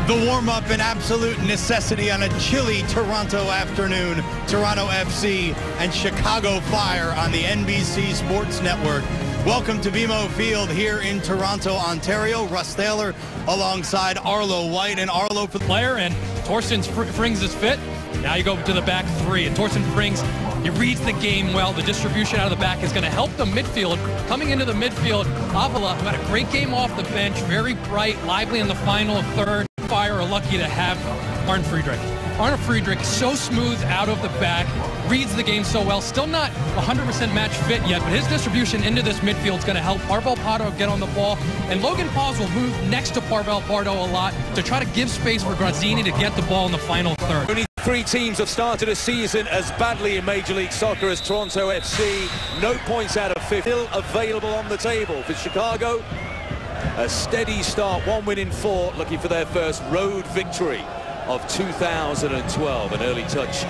The warm-up an absolute necessity on a chilly Toronto afternoon. Toronto FC and Chicago Fire on the NBC Sports Network. Welcome to BMO Field here in Toronto, Ontario. Russ Taylor alongside Arlo White, and Arlo for the player, and Torsten Frings is fit. Now you go to the back three, and Torsten Frings, he reads the game well. The distribution out of the back is going to help the midfield. Coming into the midfield, Avila, who had a great game off the bench, very bright, lively in the final third. Fire are lucky to have Arne Friedrich. Arne Friedrich, so smooth out of the back, reads the game so well. Still not 100% match fit yet, but his distribution into this midfield is going to help Parvel Pardo get on the ball. And Logan Paus will move next to Parvel Pardo a lot to try to give space for Grazzini to get the ball in the final third. Only 3 teams have started a season as badly in Major League Soccer as Toronto FC. No points out of 50. Still available on the table for Chicago. A steady start, 1 win in 4, looking for their first road victory of 2012. An early touch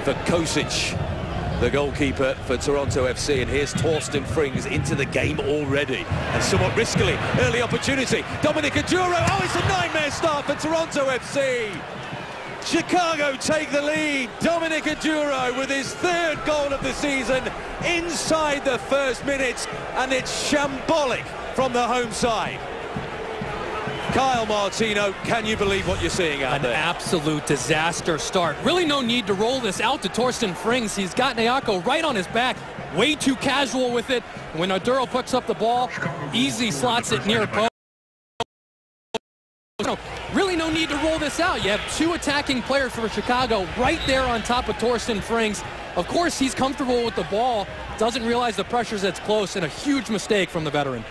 for Kosic, the goalkeeper for Toronto FC. And here's Torsten Frings into the game already. And somewhat riskily, early opportunity. Dominic Oduro, oh, it's a nightmare start for Toronto FC. Chicago take the lead. Dominic Oduro with his 3rd goal of the season inside the first minute. And it's shambolic from the home side. Kyle Martino, can you believe what you're seeing out there? An absolute disaster start. Really no need to roll this out to Torsten Frings. He's got Nyarko right on his back. Way too casual with it. When Oduro picks up the ball, easy slots it near post. Really no need to roll this out. You have 2 attacking players for Chicago right there on top of Torsten Frings. Of course, he's comfortable with the ball, doesn't realize the pressure's that's close, and a huge mistake from the veteran.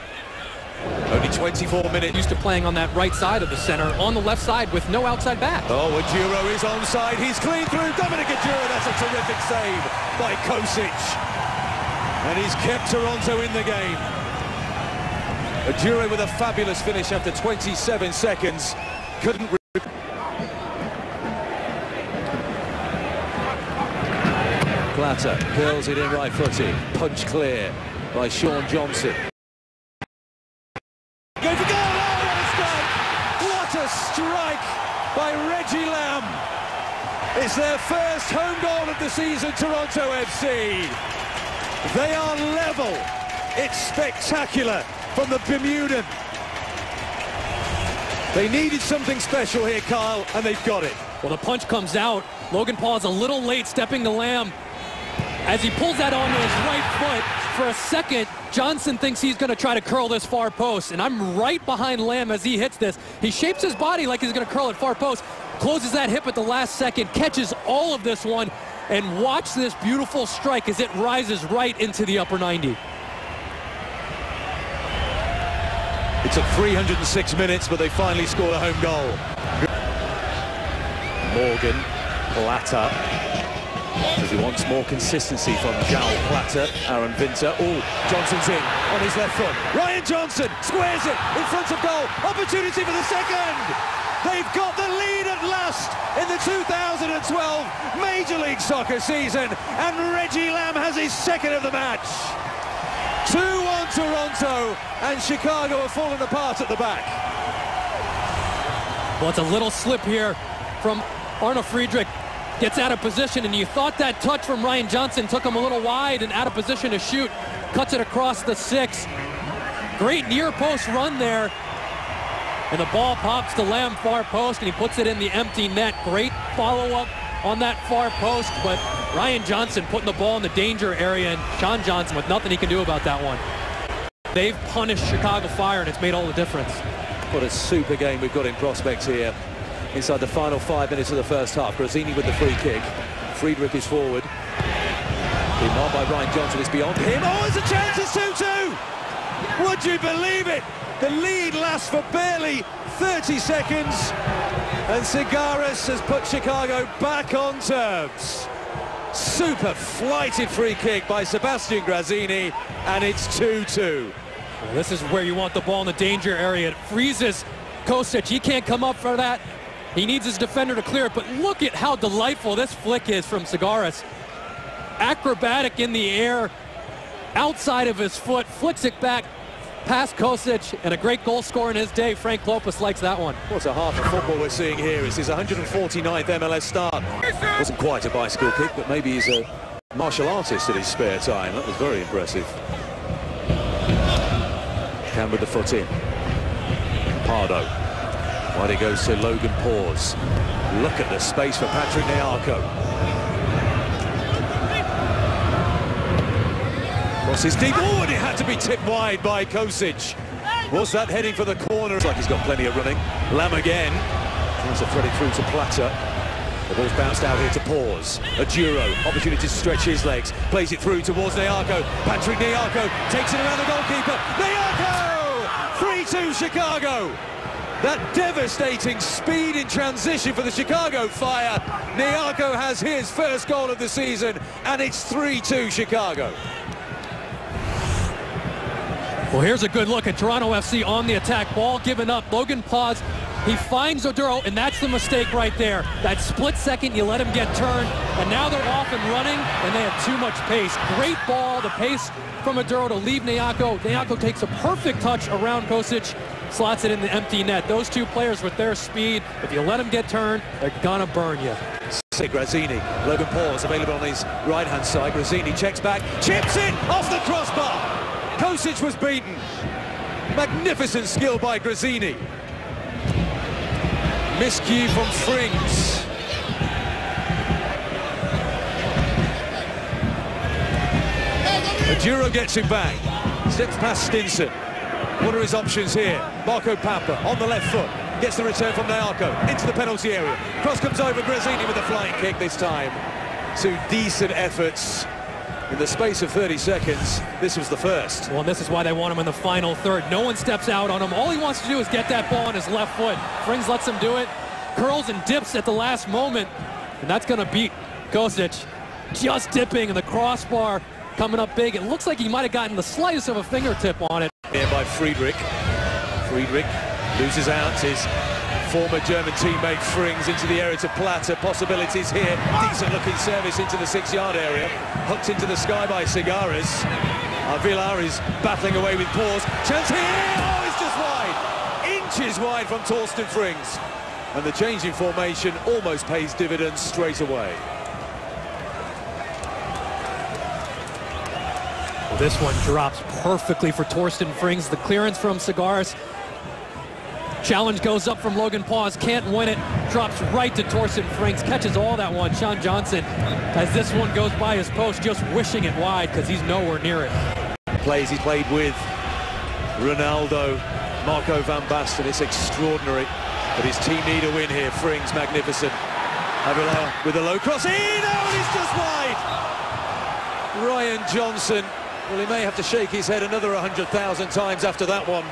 Only 24 minutes. Used to playing on that right side of the center, on the left side with no outside back. Oh, Oduro is onside. He's clean through. Dominic Oduro, that's a terrific save by Kosic. And he's kept Toronto in the game. Oduro with a fabulous finish after 27 seconds. Couldn't... Platter curls it in right-footed. Punch clear by Sean Johnson. Go for goal! Oh, what a strike! What a strike by Reggie Lamb! It's their first home goal of the season, Toronto FC. They are level. It's spectacular from the Bermudan. They needed something special here, Kyle, and they've got it. Well, the punch comes out. Logan Paul is a little late stepping to Lamb. As he pulls that onto his right foot, for a second, Johnson thinks he's going to try to curl this far post, and I'm right behind Lamb as he hits this. He shapes his body like he's going to curl it far post, closes that hip at the last second, catches all of this one, and watch this beautiful strike as it rises right into the upper 90. It took 306 minutes, but they finally scored a home goal. Morgan, Platter, because he wants more consistency from João Platter, Aaron Vinter. Oh, Johnson's in on his left foot. Ryan Johnson squares it in front of goal. Opportunity for the second. They've got the lead at last in the 2012 Major League Soccer season, and Reggie Lamb has his 2nd of the match. 2-1 Toronto, and Chicago have fallen apart at the back. Well, it's a little slip here from Arne Friedrich. Gets out of position, and you thought that touch from Ryan Johnson took him a little wide and out of position to shoot. Cuts it across the 6. Great near post run there. And the ball pops to Lamb far post, and he puts it in the empty net. Great follow-up on that far post, but Ryan Johnson putting the ball in the danger area, and Sean Johnson with nothing he can do about that one. They've punished Chicago Fire, and it's made all the difference. What a super game we've got in prospects here. Inside the final 5 minutes of the first half. Grazzini with the free kick. Friedrich is forward. Being marked by Ryan Johnson, is beyond him. Oh, it's a chance, it's 2-2! Would you believe it? The lead lasts for barely 30 seconds. And Segares has put Chicago back on terms. Super flighted free kick by Sebastian Grazzini, and it's 2-2. Well, this is where you want the ball in the danger area. It freezes Kosic. He can't come up for that. He needs his defender to clear it, but look at how delightful this flick is from Segares. Acrobatic in the air, outside of his foot, flicks it back, past Kosic and a great goal scorer in his day. Frank Lopez likes that one. What a half of football we're seeing here. It's his 149th MLS start. Wasn't quite a bicycle kick, but maybe he's a martial artist in his spare time. That was very impressive. Cam with the foot in. Pardo. Wide it goes to Logan Paws. Look at the space for Patrick Nyarko. Crosses deep. Oh, and it had to be tipped wide by Kosic. Was that heading for the corner? Looks like he's got plenty of running. Lambe again. Tries to thread it through to Plata. The ball's bounced out here to Paws. Oduro, opportunity to stretch his legs. Plays it through towards Nyarko. Patrick Nyarko takes it around the goalkeeper. Nyarko! 3-2 Chicago. That devastating speed in transition for the Chicago Fire. Nyarko has his first goal of the season, and it's 3-2 Chicago. Well, here's a good look at Toronto FC on the attack. Ball given up. Logan Paws. He finds Oduro, and that's the mistake right there. That split second, you let him get turned, and now they're off and running, and they have too much pace. Great ball, the pace from Oduro to leave Nyarko. Nyarko takes a perfect touch around Kosic, slots it in the empty net. Those two players with their speed, if you let them get turned, they're gonna burn you. Grazzini, Logan Paws available on his right-hand side. Grazzini checks back, chips in off the crossbar. Kosic was beaten. Magnificent skill by Grazzini. Miscue from Frings. Oduro gets him back. Steps past Stinson. What are his options here? Marco Papa on the left foot. Gets the return from Nyarko into the penalty area. Cross comes over, Grazzini with a flying kick this time. Two decent efforts. In the space of 30 seconds, this was the first. Well, and this is why they want him in the final third. No one steps out on him. All he wants to do is get that ball on his left foot. Frings lets him do it. Curls and dips at the last moment. And that's going to beat Kosic. Just dipping, and the crossbar coming up big. It looks like he might have gotten the slightest of a fingertip on it. Here by Friedrich. Friedrich loses out his former German teammate Frings into the area to Plata. Possibilities here. Decent looking service into the 6-yard area. Hooked into the sky by Segares. Villar is battling away with Paws. Chance here! Oh, it's just wide. Inches wide from Torsten Frings. And the change in formation almost pays dividends straight away. Well, this one drops perfectly for Torsten Frings. The clearance from Segares. Challenge goes up from Logan Paws, can't win it, drops right to Torsten Frings, catches all that one. Sean Johnson, as this one goes by his post, just wishing it wide because he's nowhere near it. Plays he played with Ronaldo, Marco van Basten. It's extraordinary, but his team need a win here. Frings, magnificent. Avila with a low cross in, and it's just wide. Ryan Johnson, well, he may have to shake his head another 100,000 times after that one.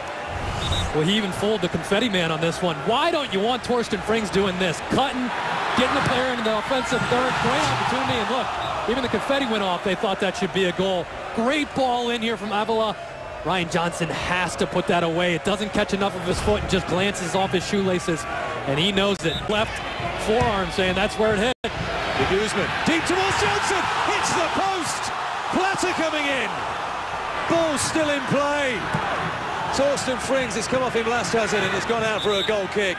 Well, he even fooled the confetti man on this one. Why don't you want Torsten Frings doing this? Cutting, getting the player into the offensive third. Great opportunity, and look, even the confetti went off. They thought that should be a goal. Great ball in here from Avila. Ryan Johnson has to put that away. It doesn't catch enough of his foot and just glances off his shoelaces, and he knows it. Left forearm saying that's where it hit. De Guzman, deep towards Johnson, hits the post. Plata coming in. Ball still in play. Torsten Frings has come off him last, has it, and it's gone out for a goal kick.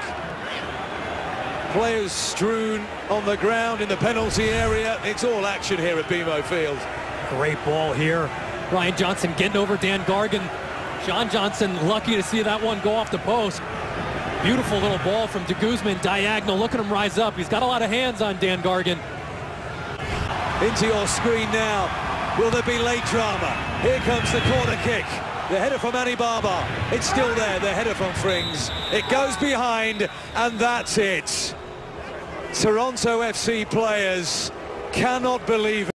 Players strewn on the ground in the penalty area. It's all action here at BMO Field. Great ball here. Ryan Johnson getting over Dan Gargan. Sean Johnson lucky to see that one go off the post. Beautiful little ball from De Guzman, diagonal. Look at him rise up. He's got a lot of hands on Dan Gargan. Into your screen now. Will there be late drama? Here comes the corner kick. The header from Annie Baba. It's still there. The header from Frings. It goes behind, and that's it. Toronto FC players cannot believe it.